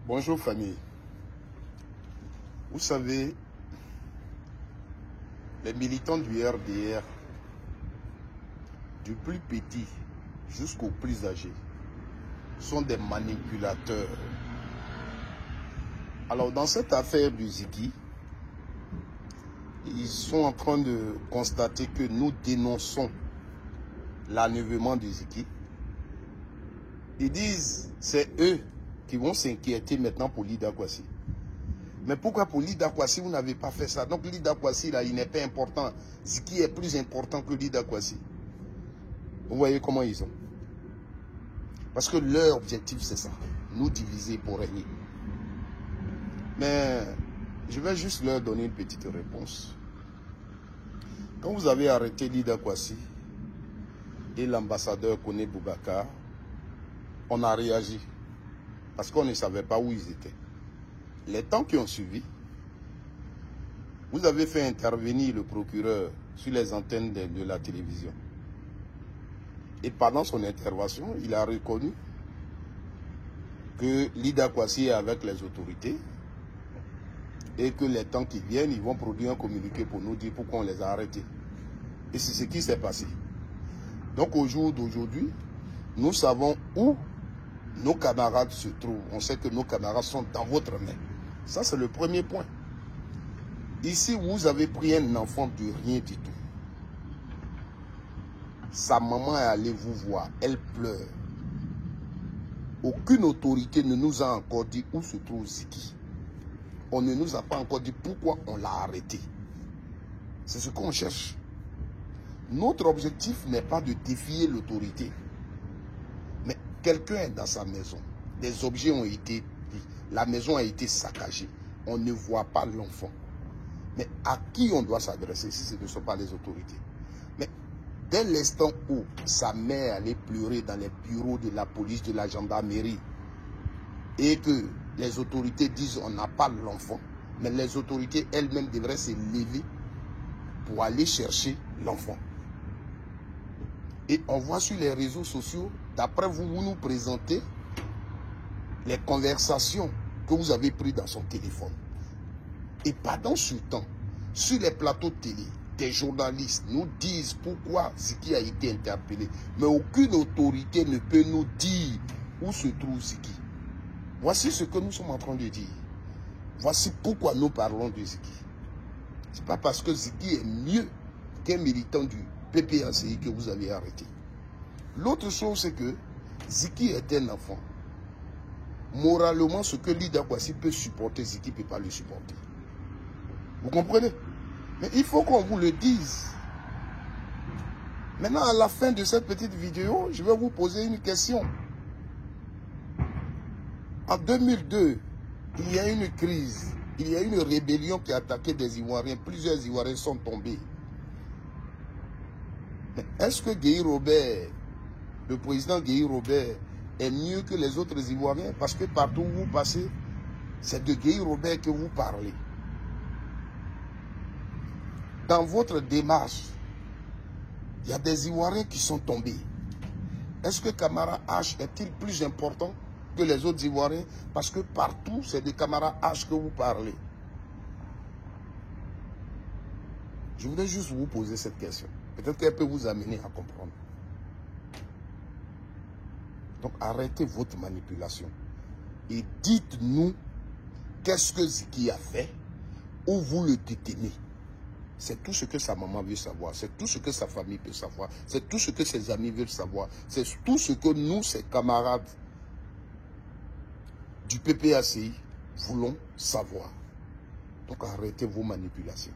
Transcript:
Bonjour famille. Vous savez, les militants du RDR, du plus petit jusqu'au plus âgé, sont des manipulateurs. Alors dans cette affaire du Ziki, ils sont en train de constater que nous dénonçons l'enlèvement du Ziki. Ils disent c'est eux qui vont s'inquiéter maintenant pour Lida Kwasi. Mais pourquoi pour Lida Kwasi vous n'avez pas fait ça? Donc Lida Kwasi là, il n'est pas important. Ziki est plus important que Lida Kwasi. Vous voyez comment ils sont. Parce que leur objectif c'est ça. Nous diviser pour régner. Mais je vais juste leur donner une petite réponse. Quand vous avez arrêté Lida Kwasi et l'ambassadeur Kone Boubacar, on a réagi. Parce qu'on ne savait pas où ils étaient. Les temps qui ont suivi, vous avez fait intervenir le procureur sur les antennes de la télévision. Et pendant son intervention, il a reconnu que Lida Kwasi est avec les autorités et que les temps qui viennent, ils vont produire un communiqué pour nous dire pourquoi on les a arrêtés. Et c'est ce qui s'est passé. Donc au jour d'aujourd'hui, nous savons où nos camarades se trouvent. On sait que nos camarades sont dans votre main. Ça, c'est le premier point. Ici, vous avez pris un enfant de rien du tout. Sa maman est allée vous voir. Elle pleure. Aucune autorité ne nous a encore dit où se trouve Ziki. On ne nous a pas encore dit pourquoi on l'a arrêté. C'est ce qu'on cherche. Notre objectif n'est pas de défier l'autorité. Mais quelqu'un est dans sa maison. Des objets ont été pris. La maison a été saccagée. On ne voit pas l'enfant. Mais à qui on doit s'adresser si ce ne sont pas les autorités? Mais dès l'instant où sa mère allait pleurer dans les bureaux de la police, de la gendarmerie, et que les autorités disent on n'a pas l'enfant, mais les autorités elles-mêmes devraient se lever pour aller chercher l'enfant. Et on voit sur les réseaux sociaux, d'après vous, vous nous présentez les conversations que vous avez prises dans son téléphone. Et pendant ce temps, sur les plateaux de télé, des journalistes nous disent pourquoi Ziki a été interpellé. Mais aucune autorité ne peut nous dire où se trouve Ziki. Voici ce que nous sommes en train de dire. Voici pourquoi nous parlons de Ziki. Ce n'est pas parce que Ziki est mieux qu'un militant du PPACI que vous avez arrêté. L'autre chose, c'est que Ziki est un enfant. Moralement, ce que Lida Kwasi peut supporter, Ziki ne peut pas le supporter. Vous comprenez? Mais il faut qu'on vous le dise. Maintenant, à la fin de cette petite vidéo, je vais vous poser une question. En 2002, il y a une crise. Il y a une rébellion qui a attaqué des Ivoiriens. Plusieurs Ivoiriens sont tombés. Mais est-ce que Guy Robert, le président Guy Robert, est mieux que les autres Ivoiriens? Parce que partout où vous passez, c'est de Guy Robert que vous parlez. Dans votre démarche, il y a des Ivoiriens qui sont tombés. Est-ce que Camara H est-il plus important que les autres Ivoiriens? Parce que partout, c'est de Camara H que vous parlez. Je voudrais juste vous poser cette question. Peut-être qu'elle peut vous amener à comprendre. Donc arrêtez votre manipulation. Et dites-nous qu'est-ce que Ziki a fait, où vous le détenez. C'est tout ce que sa maman veut savoir. C'est tout ce que sa famille peut savoir. C'est tout ce que ses amis veulent savoir. C'est tout ce que nous, ses camarades du PPACI, voulons savoir. Donc arrêtez vos manipulations.